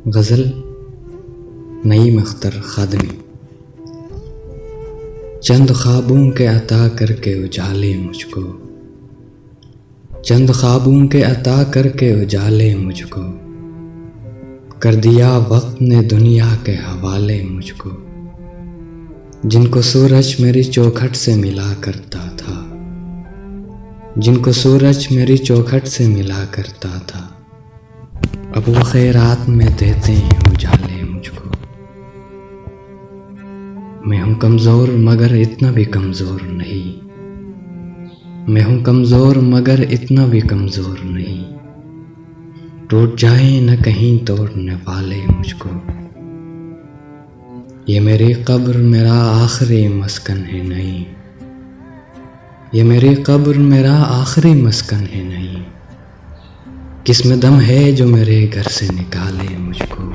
गज़ल नईम अख्तर खादमी। चंद ख्वाबों के अता करके उजाले मुझको, चंद ख्वाबों के अता करके उजाले मुझको, कर दिया वक्त ने दुनिया के हवाले मुझको। जिनको सूरज मेरी चौखट से मिला करता था, जिनको सूरज मेरी चौखट से मिला करता था, अब वो खैरात में देते हैं उजाले मुझको। मैं हूँ कमज़ोर मगर इतना भी कमज़ोर नहीं, मैं हूँ कमज़ोर मगर इतना भी कमज़ोर नहीं, टूट जाए न कहीं तोड़ने वाले मुझको। ये मेरी कब्र मेरा आखिरी मस्कन है नहीं, ये मेरी कब्र मेरा आखिरी मस्कन है नहीं, किसमें दम है जो मेरे घर से निकाले मुझको।